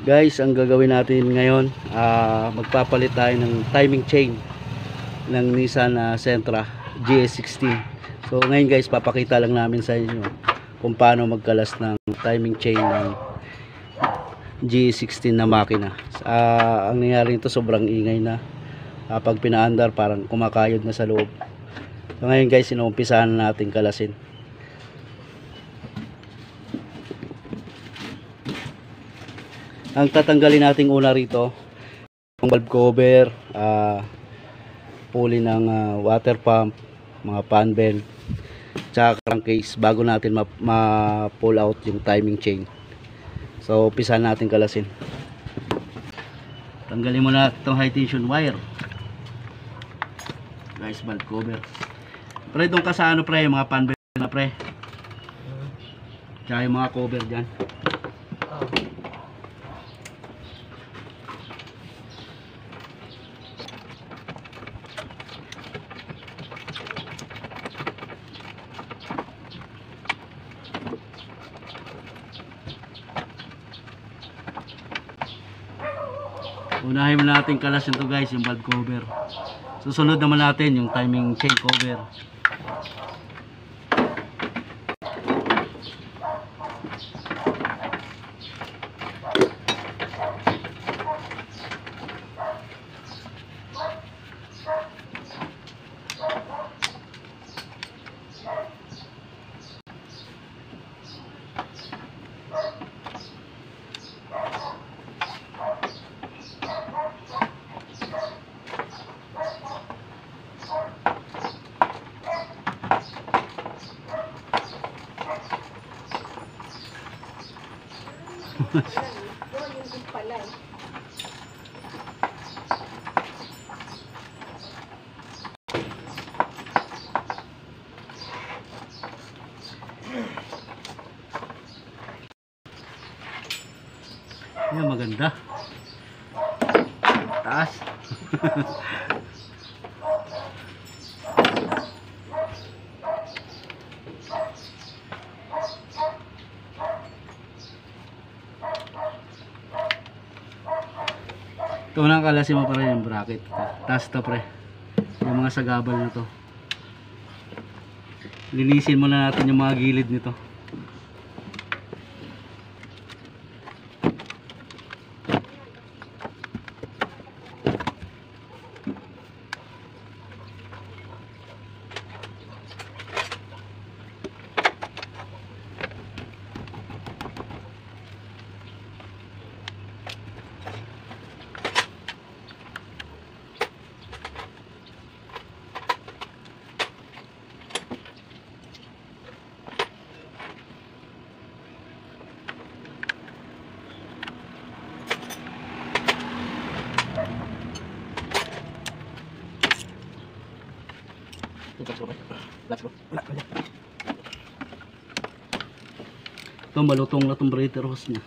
Guys, ang gagawin natin ngayon, magpapalit tayo ng timing chain ng Nissan Sentra GS16. So ngayon guys, papakita lang namin sa inyo kung paano magkalas ng timing chain ng GS16 na makina. Ang nangyari nito, sobrang ingay na. Pag pinaandar, parang kumakayod na sa loob. So ngayon guys, inuumpisahan natin kalasin. Ang tatanggalin nating una rito, yung valve cover, pulley ng water pump, mga fan belt, tsaka crankcase bago natin ma-pull out yung timing chain. So umpisahan natin kalasin. Tanggalin muna itong high tension wire. Guys, valve cover. Pre, doon ka sa ano pre, yung mga fan belt na pre. Tsaka yung mga cover dyan. Unahin mo natin kalasin to guys, yung valve cover. Susunod naman natin yung timing chain cover. Yan, maganda. Taas. Ito na kalasin mo pa rin yung bracket. Taas to pre. Yung mga sagabal na to. Linisin muna natin yung mga gilid nito. Ito malutong na itong breather hose nya.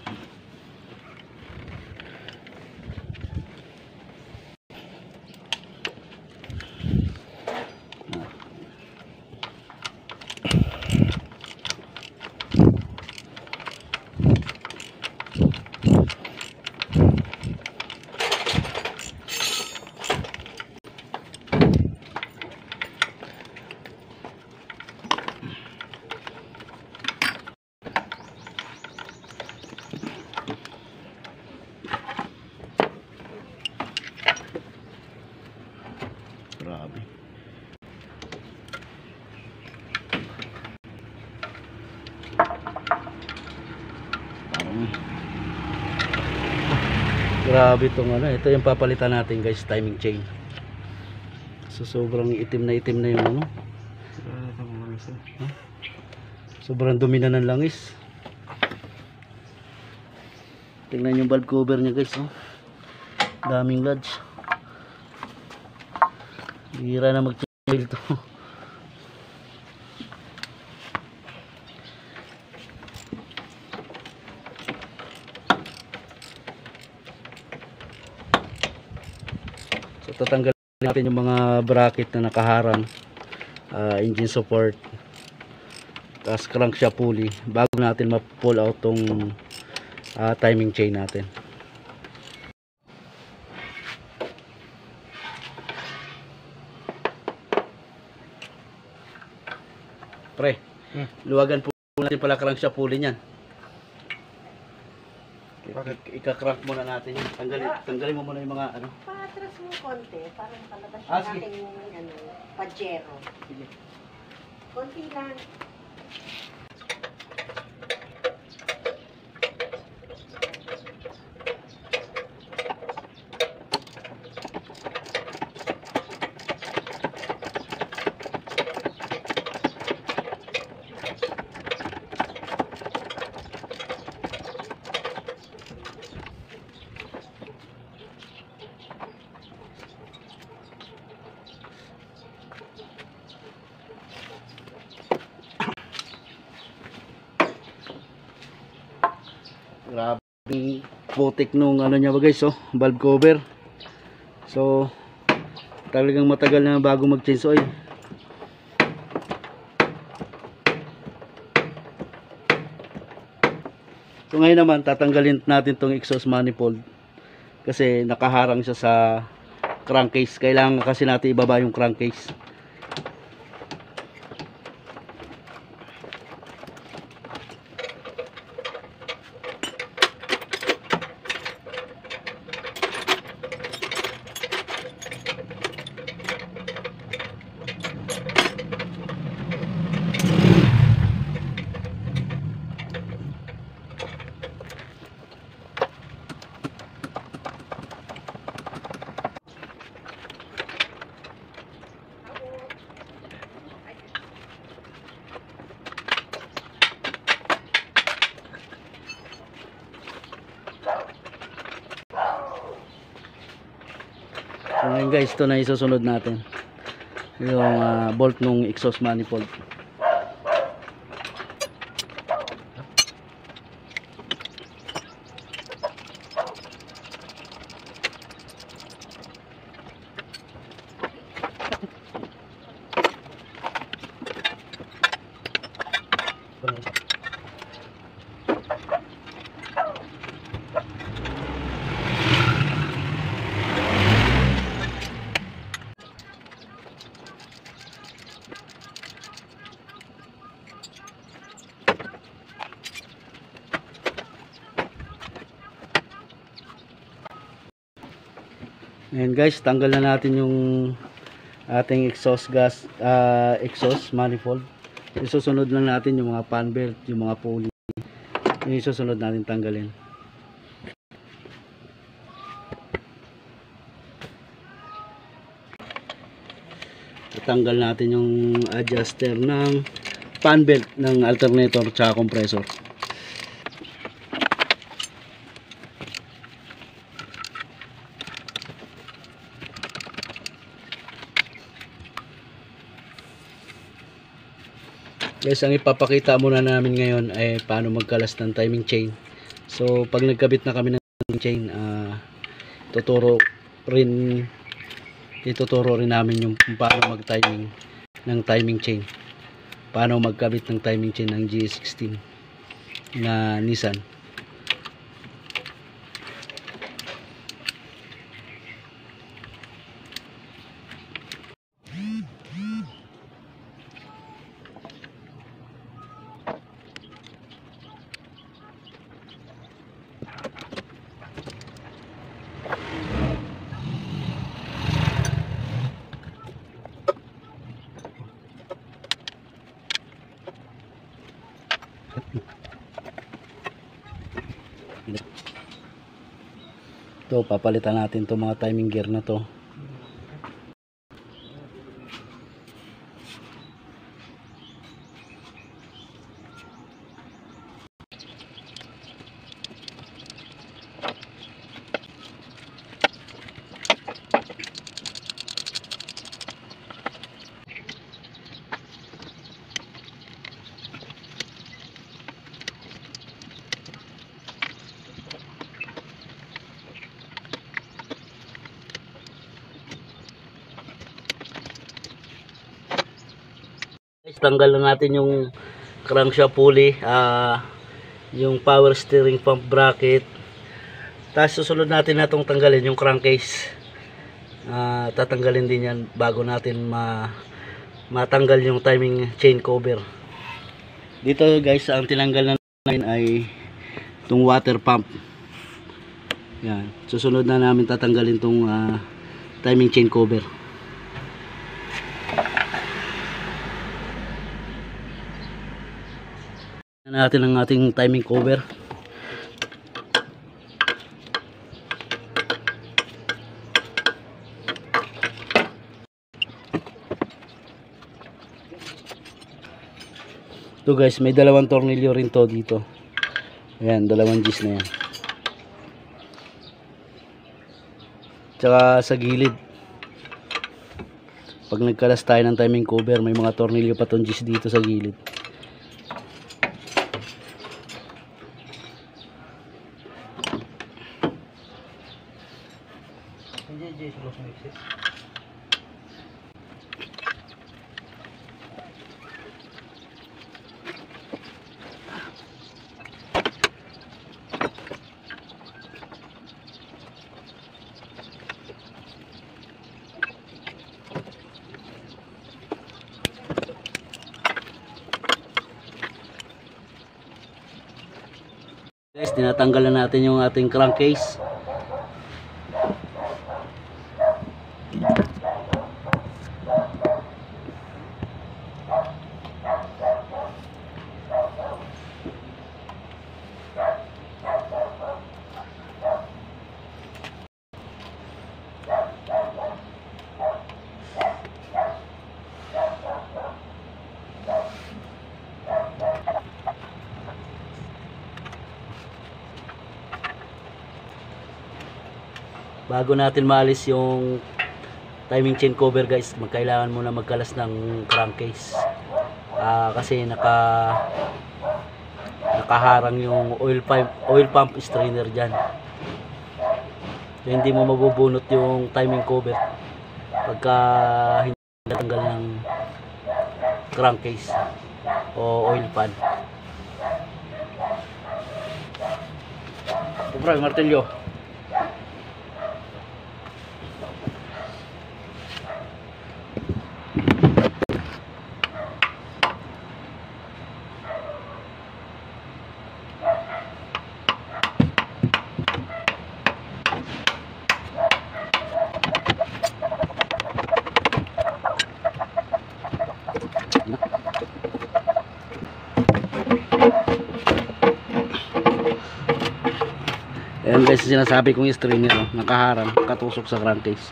Grabe. Grabe itong ano. Ito yung papalitan natin guys, timing chain. So sobrang itim na yung ano. Sobrang dumi na ng langis. Tingnan yung valve cover nya guys, oh. Daming lodge. Hira na mag-chill to. So tatanggalin natin yung mga bracket na nakaharang, engine support, tapos crankshaft pulley bago natin ma-pull out tong timing chain natin. Pre, luwagan po natin pala crankshaft pulley niyan. Ika-crank muna natin yan. Tanggalin mo muna yung mga ano. Patras mo konti para makalabas Ah, yung sige. ating pajero. Sige. Konti lang. Grabe putik nung ano niya ba guys, oh, valve cover. So talagang matagal na bago mag-change oil. So ngayon naman tatanggalin natin tong exhaust manifold kasi nakaharang siya sa crankcase. Kailangan kasi natin ibaba yung crankcase. So ngayon guys, ito na isusunod natin yung bolt nung exhaust manifold. Ayan guys, tanggal na natin yung ating exhaust exhaust manifold. Isusunod lang natin yung mga fan belt, yung mga pulley. Yung isusunod natin tanggalin. Tanggal natin yung adjuster ng fan belt ng alternator tsaka compressor. Guys, ang ipapakita muna namin ngayon ay paano magkalas ng timing chain. So pag nagkabit na kami ng timing chain, ituturo rin namin yung kung paano mag-timing ng timing chain. Paano magkabit ng timing chain ng GS16 na Nissan. Ito, papalitan natin itong mga timing gear na to. Tanggal na natin yung crankshaft pulley, yung power steering pump bracket. Tapos susunod natin na itong tanggalin yung crankcase. Tatanggalin din yan bago natin matanggal yung timing chain cover. Dito guys, ang tinanggal na namin ay itong water pump. Yan. Susunod na namin tatanggalin itong timing chain cover. Natin ang ating timing cover. Ito guys, may dalawang tornilyo rin to dito. Ayan, dalawang G's na yan. Tsaka sa gilid, pag nagkalas tayo ng timing cover, may mga tornilyo pa tong G's dito sa gilid. Guys, tinatanggal na natin yung ating crankcase. Bago natin maalis yung timing chain cover guys, magkailangan muna magkalas ng crankcase. Kasi nakaharang yung oil pump strainer dyan. So, hindi mo mabubunot yung timing cover pagka hindi natanggal ng crankcase o oil pan. Siyempre, martilyo. Ayan guys, sinasabi kong strainer, nakaharang, katusok sa crankcase.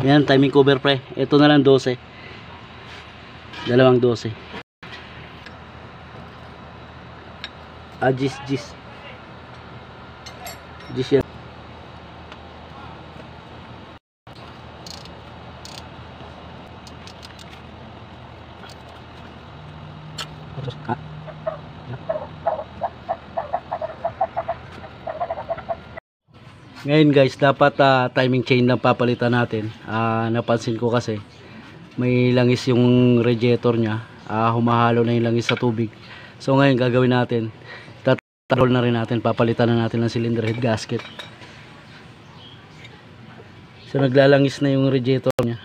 Ayan, timing cover pre. Ito na lang 12. Dalawang 12. Gis yan. Ngayon guys, dapat timing chain lang papalitan natin. Napansin ko kasi may langis yung radiator nya, humahalo na yung langis sa tubig. So ngayon gagawin natin, tatarol na rin natin, papalitan na natin ng cylinder head gasket. So naglalangis na yung radiator nya.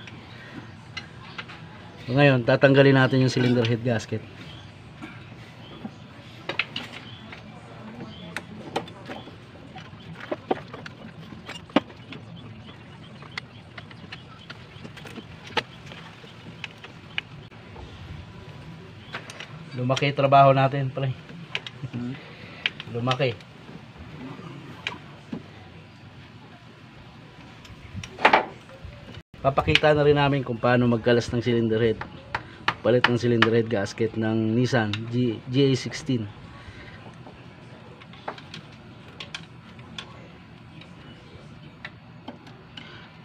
So ngayon tatanggalin natin yung cylinder head gasket. Lumaki trabaho natin, pre. Lumaki. Papakita na rin namin kung paano magkalas ng cylinder head. Palit ng cylinder head gasket ng Nissan GA16.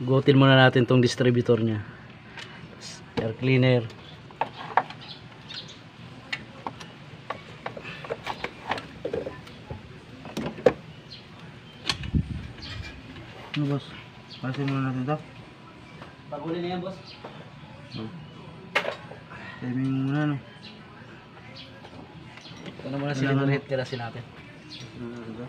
Gutin muna natin tong distributor nya. Air cleaner. Ano boss? Pasin muna natin ito. Paguli na yan boss. Timing muna no. Ito na muna cylinder head, kalasin natin. Ito.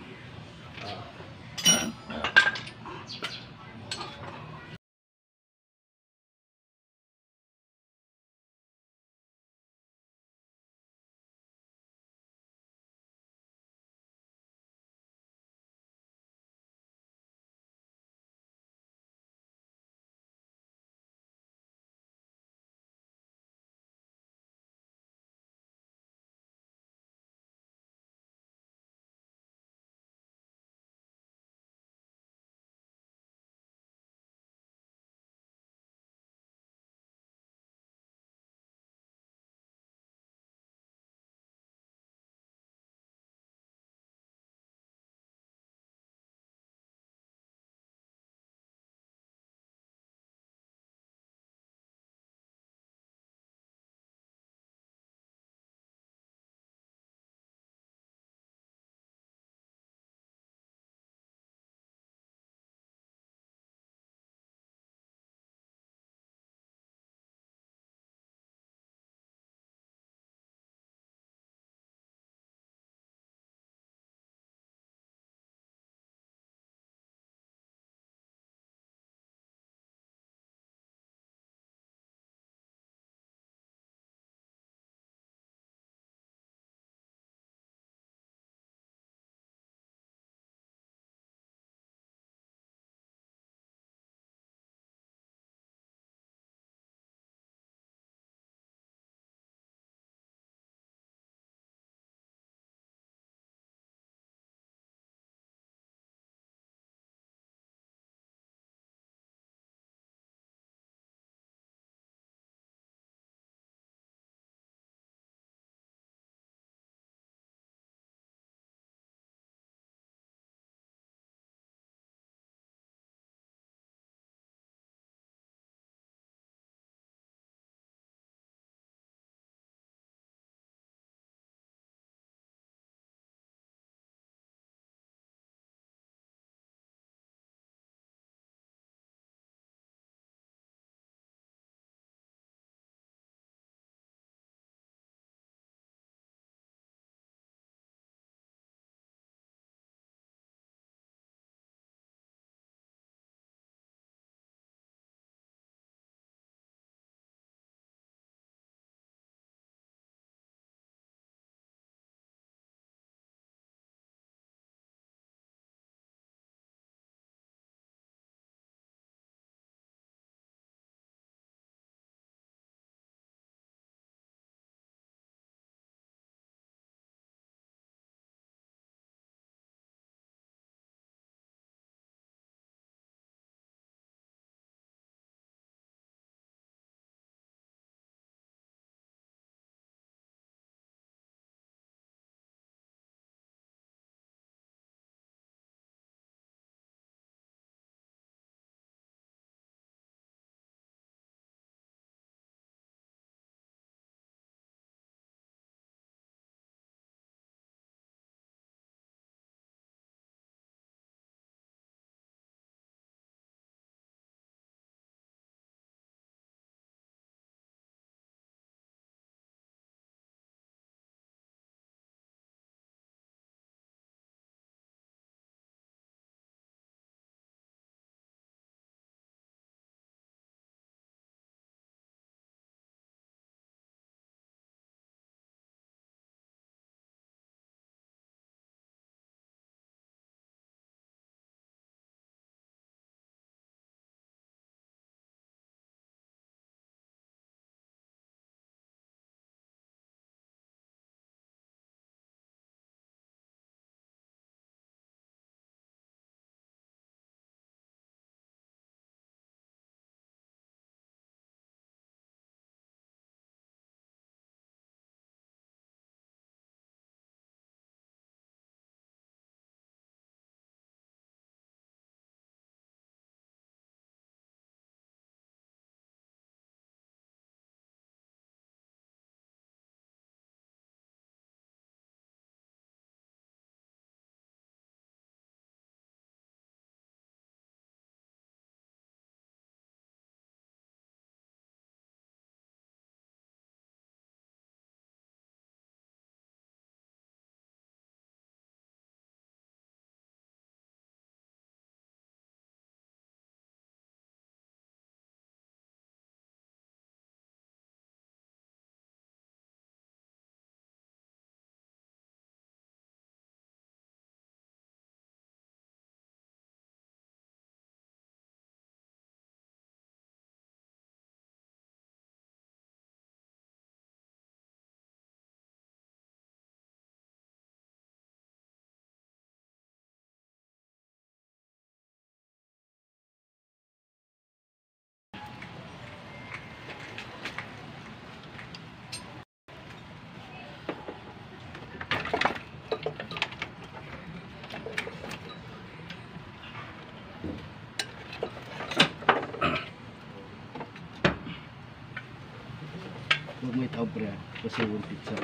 Obre, kasi yung pizza.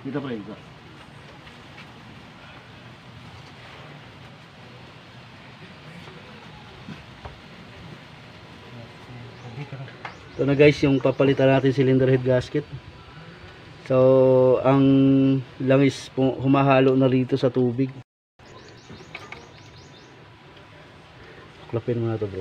Dito pre, dito. Ito na guys, yung papalitan natin cylinder head gasket. So, ang langis humahalo na rito sa tubig. Klapin mo na ito bro.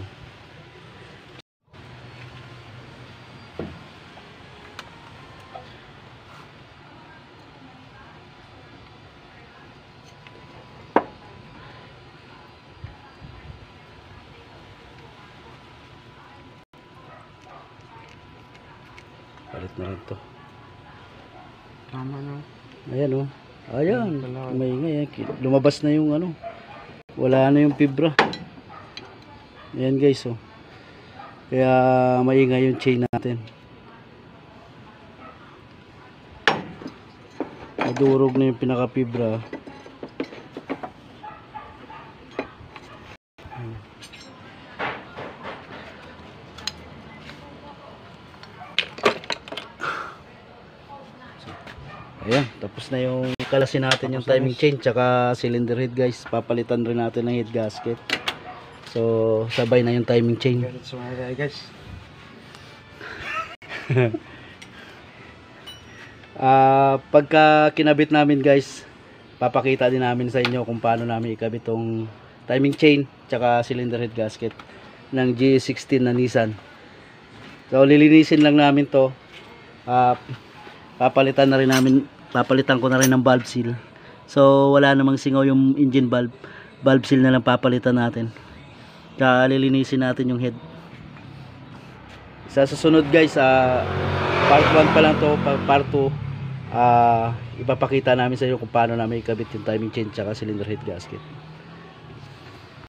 Palit na rin ito. Tama na. Ayan oh. Ayan. Maingay. Lumabas na yung ano. Wala na yung fibra. Ayan guys oh. Kaya maingay yung chain natin. Nadurog na yung pinaka fibra. Ayan, tapos na yung kalasin natin yung timing chain tsaka cylinder head guys. Papalitan rin natin ng head gasket. So, sabay na yung timing chain. Ganito sa mga guys. Pagka kinabit namin guys, papakita din namin sa inyo kung paano namin ikabit tong timing chain tsaka cylinder head gasket ng GS16 na Nissan. So, lilinisin lang namin to. Papalitan ko na rin ng valve seal. So wala namang singaw yung engine valve seal na lang papalitan natin. Kaya lilinisin natin yung head. Sa susunod guys, part 1 pa lang to, part 2 ipapakita namin sa inyo kung paano namin ikabit yung timing chain tsaka cylinder head gasket.